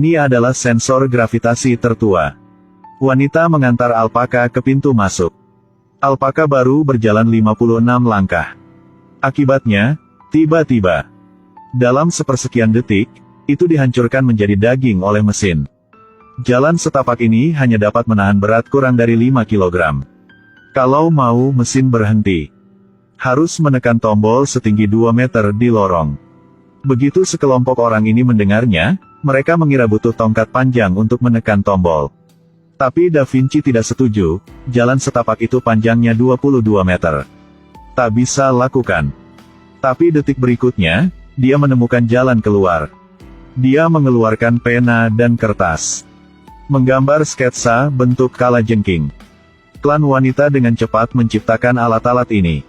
Ini adalah sensor gravitasi tertua. Wanita mengantar alpaka ke pintu masuk. Alpaka baru berjalan 56 langkah. Akibatnya, tiba-tiba, dalam sepersekian detik, itu dihancurkan menjadi daging oleh mesin. Jalan setapak ini hanya dapat menahan berat kurang dari 5 kg. Kalau mau mesin berhenti, harus menekan tombol setinggi 2 meter di lorong. Begitu sekelompok orang ini mendengarnya, mereka mengira butuh tongkat panjang untuk menekan tombol. Tapi Da Vinci tidak setuju, jalan setapak itu panjangnya 22 meter. Tak bisa lakukan. Tapi detik berikutnya, dia menemukan jalan keluar. Dia mengeluarkan pena dan kertas. Menggambar sketsa bentuk kalajengking. Klan wanita dengan cepat menciptakan alat-alat ini.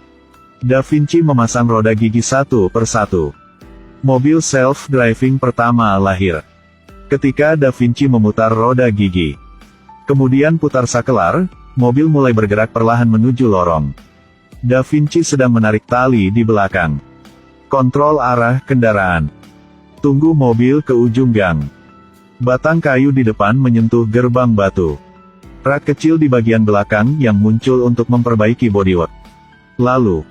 Da Vinci memasang roda gigi satu per satu. Mobil self-driving pertama lahir. Ketika Da Vinci memutar roda gigi, kemudian putar sakelar, mobil mulai bergerak perlahan menuju lorong. Da Vinci sedang menarik tali di belakang. Kontrol arah kendaraan. Tunggu mobil ke ujung gang. Batang kayu di depan menyentuh gerbang batu. Rak kecil di bagian belakang yang muncul untuk memperbaiki bodywork. Lalu,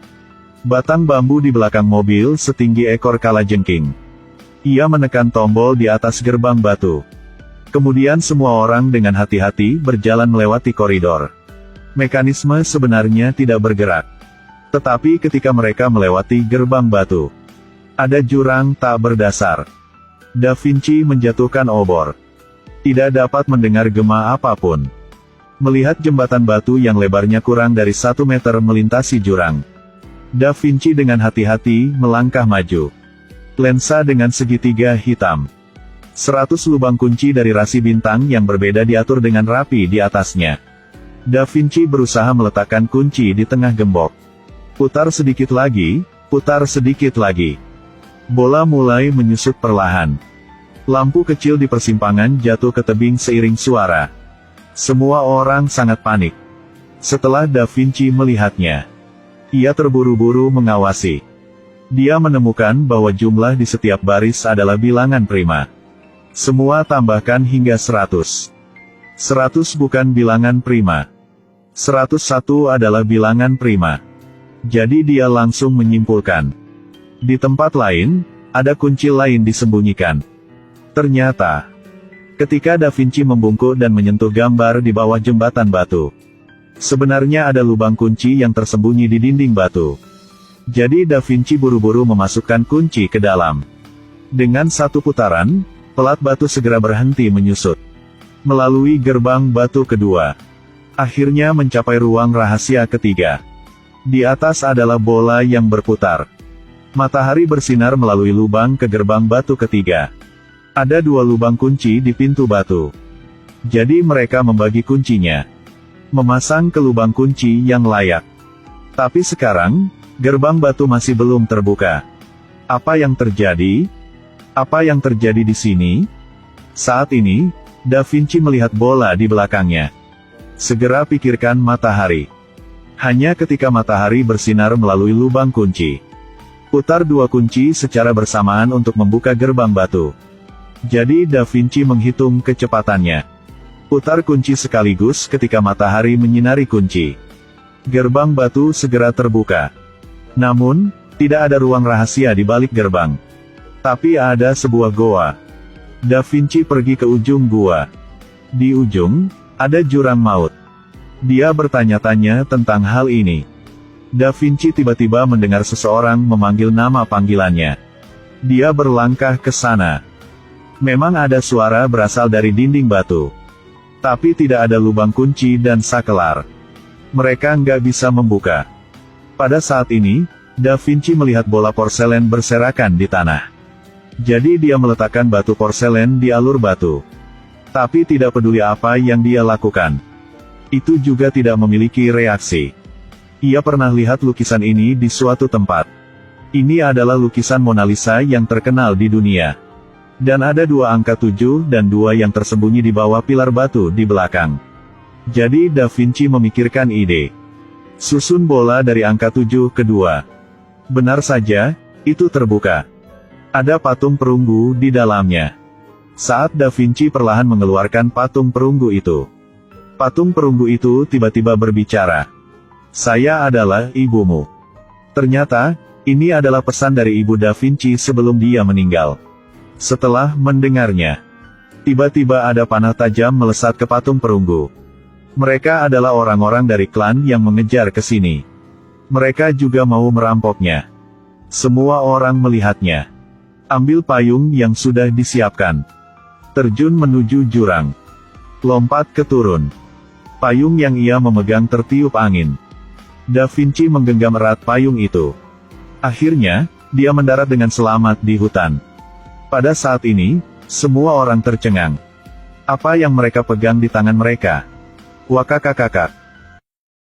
batang bambu di belakang mobil setinggi ekor kalajengking. Ia menekan tombol di atas gerbang batu. Kemudian semua orang dengan hati-hati berjalan melewati koridor. Mekanisme sebenarnya tidak bergerak. Tetapi ketika mereka melewati gerbang batu, ada jurang tak berdasar. Da Vinci menjatuhkan obor. Tidak dapat mendengar gema apapun. Melihat jembatan batu yang lebarnya kurang dari 1 meter melintasi jurang, Da Vinci dengan hati-hati melangkah maju. Lensa dengan segitiga hitam. 100 lubang kunci dari rasi bintang yang berbeda diatur dengan rapi di atasnya. Da Vinci berusaha meletakkan kunci di tengah gembok. Putar sedikit lagi, putar sedikit lagi. Bola mulai menyusut perlahan. Lampu kecil di persimpangan jatuh ke tebing seiring suara. Semua orang sangat panik. Setelah Da Vinci melihatnya, ia terburu-buru mengawasi. Dia menemukan bahwa jumlah di setiap baris adalah bilangan prima. Semua tambahkan hingga 100. 100 bukan bilangan prima. 101 adalah bilangan prima. Jadi dia langsung menyimpulkan. Di tempat lain, ada kunci lain disembunyikan. Ternyata, ketika Da Vinci membungkuk dan menyentuh gambar di bawah jembatan batu, sebenarnya ada lubang kunci yang tersembunyi di dinding batu. Jadi Da Vinci buru-buru memasukkan kunci ke dalam. Dengan satu putaran, pelat batu segera berhenti menyusut. Melalui gerbang batu kedua, akhirnya mencapai ruang rahasia ketiga. Di atas adalah bola yang berputar. Matahari bersinar melalui lubang ke gerbang batu ketiga. Ada 2 lubang kunci di pintu batu. Jadi mereka membagi kuncinya. Memasang ke lubang kunci yang layak. Tapi sekarang, gerbang batu masih belum terbuka. Apa yang terjadi? Apa yang terjadi di sini? Saat ini, Da Vinci melihat bola di belakangnya. Segera pikirkan matahari. Hanya ketika matahari bersinar melalui lubang kunci. Putar 2 kunci secara bersamaan untuk membuka gerbang batu. Jadi Da Vinci menghitung kecepatannya. Putar kunci sekaligus ketika matahari menyinari kunci. Gerbang batu segera terbuka. Namun, tidak ada ruang rahasia di balik gerbang. Tapi ada sebuah goa. Da Vinci pergi ke ujung gua. Di ujung, ada jurang maut. Dia bertanya-tanya tentang hal ini. Da Vinci tiba-tiba mendengar seseorang memanggil nama panggilannya. Dia berlangkah ke sana. Memang ada suara berasal dari dinding batu. Tapi tidak ada lubang kunci dan sakelar. Mereka nggak bisa membuka. Pada saat ini, Da Vinci melihat bola porselen berserakan di tanah. Jadi dia meletakkan batu porselen di alur batu. Tapi tidak peduli apa yang dia lakukan. Itu juga tidak memiliki reaksi. Ia pernah lihat lukisan ini di suatu tempat. Ini adalah lukisan Mona Lisa yang terkenal di dunia. Dan ada 2 angka 7 dan 2 yang tersembunyi di bawah pilar batu di belakang. Jadi Da Vinci memikirkan ide. Susun bola dari angka 7 ke 2. Benar saja, itu terbuka. Ada patung perunggu di dalamnya. Saat Da Vinci perlahan mengeluarkan patung perunggu itu, patung perunggu itu tiba-tiba berbicara. "Saya adalah ibumu." Ternyata, ini adalah pesan dari ibu Da Vinci sebelum dia meninggal. Setelah mendengarnya, tiba-tiba ada panah tajam melesat ke patung perunggu. Mereka adalah orang-orang dari klan yang mengejar ke sini. Mereka juga mau merampoknya. Semua orang melihatnya. Ambil payung yang sudah disiapkan. Terjun menuju jurang. Lompat ke turun. Payung yang ia memegang tertiup angin. Da Vinci menggenggam erat payung itu. Akhirnya, dia mendarat dengan selamat di hutan. Pada saat ini, semua orang tercengang. Apa yang mereka pegang di tangan mereka? Wakakakakak.